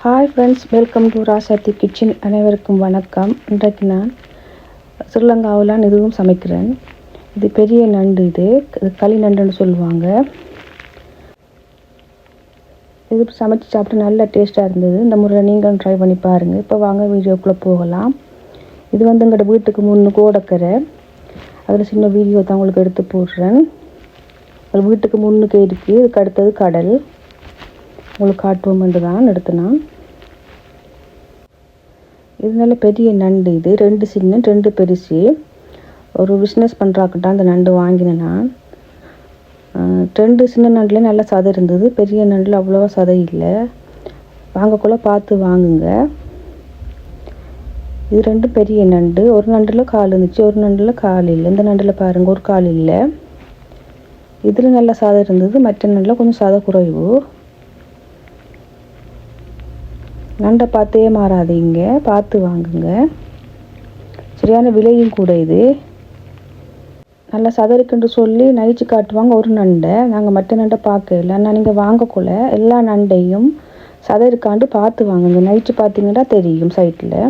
Hi friends, welcome to Rasathi kitchen. அனைவருக்கும் வணக்கம். இன்றைக்கு நான் ஸ்ரீலங்காவில் இதுவும் சமைக்கிறேன். இது பெரிய நண்டு, இது களி நண்டுன்னு சொல்லுவாங்க. இது சமைச்சு சாப்பிட்டு நல்ல டேஸ்ட்டாக இருந்தது. இந்த முறை நீங்களும் ட்ரை பண்ணி பாருங்கள். இப்போ வாங்க வீடியோக்குள்ளே போகலாம். இது எங்களோட வீட்டுக்கு முன்னு கோடக்கரை. அதில் சின்ன வீடியோ தான் உங்களுக்கு எடுத்து போடுறேன். அது வீட்டுக்கு முன்னுக்கு இருக்குது. இதுக்கு அடுத்தது கடல். உங்களுக்கு காட்டுவோம் என்று தான் எடுத்தேன். இது நல்ல பெரிய நண்டு. இது 2 சின்ன 2 பெருசு. ஒரு பிஸ்னஸ் பண்ணுறாக்கிட்ட அந்த நண்டு வாங்கினேன் நான். 2 சின்ன நண்டுல நல்லா சதை இருந்தது. பெரிய நண்டில் அவ்வளோவா சதை இல்லை. வாங்கக்குள்ள பார்த்து வாங்குங்க. இது 2 பெரிய நண்டு. ஒரு நண்டில் கால் இருந்துச்சு, ஒரு நண்டில் கால் இல்லை. இந்த நண்டில் பாருங்கள், ஒரு கால் இல்லை. இதில் நல்லா சதை இருந்தது, மற்ற நண்டில் கொஞ்சம் சதை குறைவு. நண்டை பார்த்தே மாறாதீங்க, பார்த்து வாங்குங்க. சரியான விலையும் கூட. இது நல்லா சதறிக்குன்னு சொல்லி நைச்சு காட்டுவாங்க ஒரு நண்டை. நாங்கள் மற்ற நண்டை பார்க்கல. ஆனால் நீங்கள் வாங்கக்குள்ள எல்லா நண்டையும் சதறிக்காண்டு பார்த்து வாங்குங்க. நைச்சு பார்த்தீங்கன்னா தெரியும் சைட்டில்.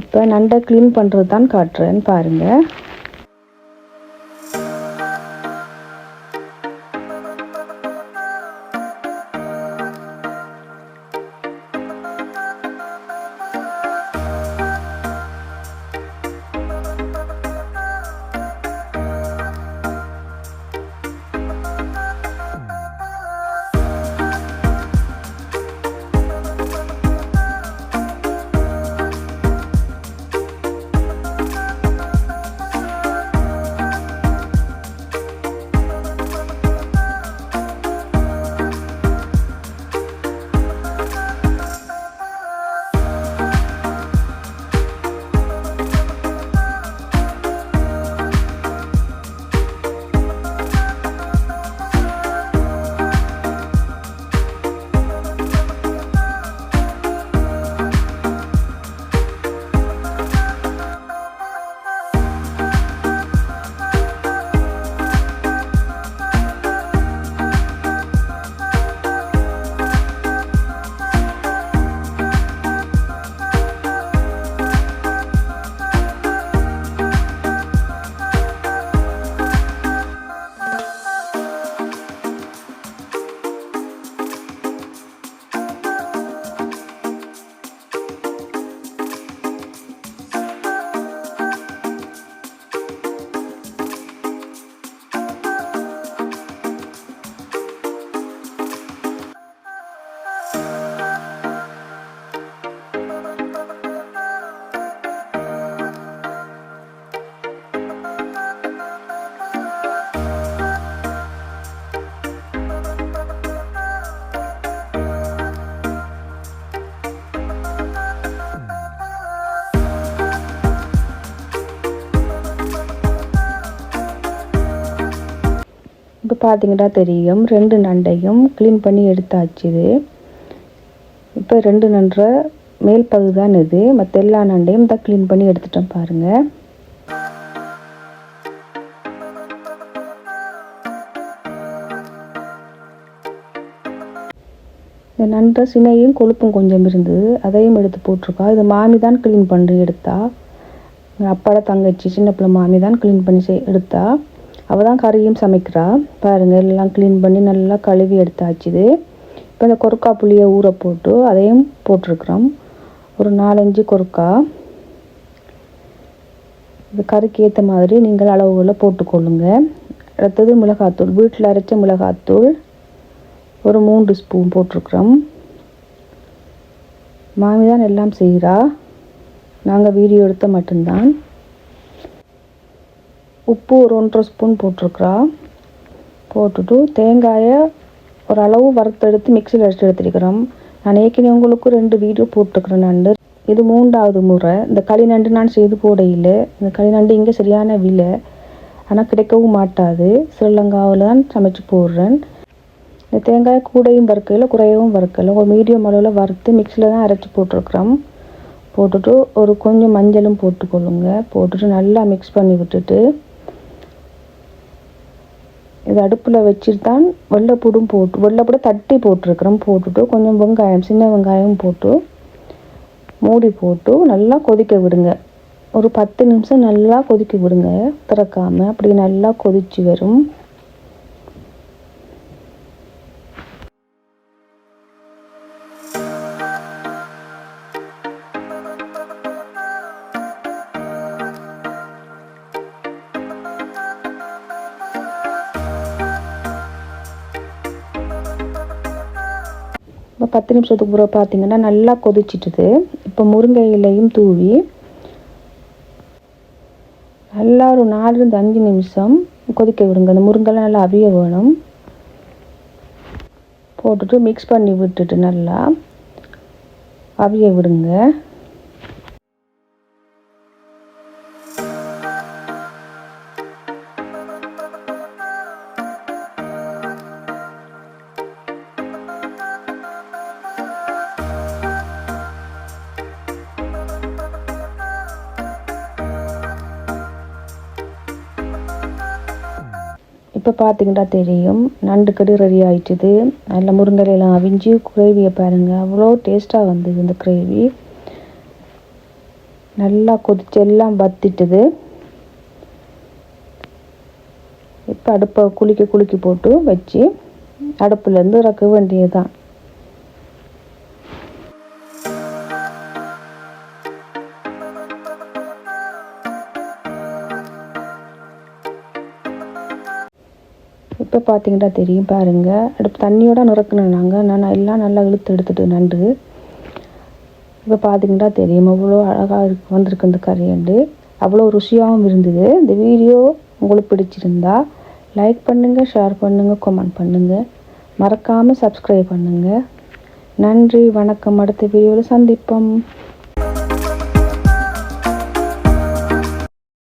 இப்போ நண்டை க்ளீன் பண்ணுறது தான் காட்டுறேன்னு பாருங்கள். இப்போ பார்த்தீங்கன்னா தெரியும், 2 நண்டையும் க்ளீன் பண்ணி எடுத்தாச்சு. இது இப்போ 2 நண்டை மேல் பகுதி தான் இது. மற்ற எல்லா நண்டையும் தான் க்ளீன் பண்ணி எடுத்துட்டோம் பாருங்கள். இந்த நண்டை சினையும் கொழுப்பும் கொஞ்சம் இருந்தது, அதையும் எடுத்து போட்டிருக்கா. இது மாமி தான் க்ளீன் பண்ணி எடுத்தா. அப்பாட தங்கச்சி சின்ன பிள்ளை மாமி தான் க்ளீன் பண்ணி எடுத்தா. அவள் தான் கறியும் சமைக்கிறா பாருங்கள். எல்லாம் க்ளீன் பண்ணி நல்லா கழுவி எடுத்தாச்சுது. இப்போ இந்த கொறுக்கா புளியை ஊற போட்டு அதையும் போட்டிருக்கிறோம். ஒரு 4-5 கொறுக்கா. இது கறிக்கு ஏற்ற மாதிரி நீங்கள் அளவுகளை போட்டுக்கொள்ளுங்க. அடுத்தது மிளகாத்தூள், வீட்டில் அரைச்ச மிளகாத்தூள் ஒரு 3 ஸ்பூன் போட்டிருக்கிறோம். மாமி தான் எல்லாம் செய்கிறா, நாங்கள் வீடியோ எடுத்த மட்டும்தான். உப்பு ஒரு 1.5 ஸ்பூன் போட்டிருக்குறா. போட்டுட்டு தேங்காயை ஒரு அளவு வறுத்தெடுத்து மிக்சியில் அடித்து எடுத்துருக்கிறோம். நான் ஏற்கனவே உங்களுக்கு 2 வீடியோ போட்டிருக்கிறேன் நண்டு. இது 3வது முறை. இந்த களி நண்டு நான் செய்து போடையில். இந்த களி நண்டு இங்கே சரியான விலை, ஆனால் கிடைக்கவும் மாட்டாது. ஸ்ரீலங்காவில் தான் சமைச்சு போடுறேன். இந்த தேங்காயை கூடையும் வறுக்கையில் குறையவும் வறுக்கல, ஒரு மீடியம் அளவில் வறுத்து மிக்சியில் தான் அரைச்சி போட்டிருக்கிறோம். போட்டுட்டு ஒரு கொஞ்சம் மஞ்சளும் போட்டுக்கொள்ளுங்க. போட்டுட்டு நல்லா மிக்ஸ் பண்ணி விட்டுட்டு இது அடுப்பில் வச்சுட்டு தான் வெள்ளைப்பூட தட்டி போட்டிருக்கிறோம். போட்டுட்டு கொஞ்சம் வெங்காயம், சின்ன வெங்காயம் போட்டு மூடி போட்டு நல்லா கொதிக்க விடுங்க. ஒரு 10 நிமிஷம் நல்லா கொதிக்க விடுங்க, திறக்காமல். அப்படி நல்லா கொதிச்சு வரும். இப்போ 10 நிமிஷத்துக்கு பிறகு பார்த்தீங்கன்னா நல்லா கொதிச்சிட்டுது. இப்போ முருங்கை இலையும் தூவி நல்லா ஒரு 4-5 நிமிஷம் கொதிக்க விடுங்க. அந்த முருங்கைலாம் நல்லா அவிய வேணும். போட்டுட்டு மிக்ஸ் பண்ணி விட்டுட்டு நல்லா அவிய விடுங்க. இப்போ பார்த்தீங்கன்னா தெரியும், நண்டு கறி ரெடி ஆயிடுச்சுது. நல்ல முருங்கைலாம் அவிஞ்சு கிரேவியை பாருங்கள், அவ்வளோ டேஸ்ட்டாக வந்தது. இந்த கிரேவி நல்லா கொதிச்சு எல்லாம் வத்திட்டுது. இப்போ அடுப்பை குலுக்கி போட்டு வச்சு அடுப்புலேருந்து இறக்க வேண்டியது தான். இப்போ பார்த்தீங்கன்னா தெரியும் பாருங்கள், அடுப்பு தண்ணியோட நிறக்கணும். நான் எல்லாம் நல்லா இழுத்து எடுத்துட்டு நண்டு. இப்போ பார்த்தீங்கன்னா தெரியும் அவ்வளோ அழகாக வந்திருக்கு இந்த கறியண்டு. அவ்வளோ ருசியாகவும் இருந்தது. இந்த வீடியோ உங்களுக்கு பிடிச்சிருந்தா லைக் பண்ணுங்கள், ஷேர் பண்ணுங்கள், கமெண்ட் பண்ணுங்கள். மறக்காமல் சப்ஸ்கிரைப் பண்ணுங்கள். நன்றி, வணக்கம். அடுத்த வீடியோவில் சந்திப்போம்.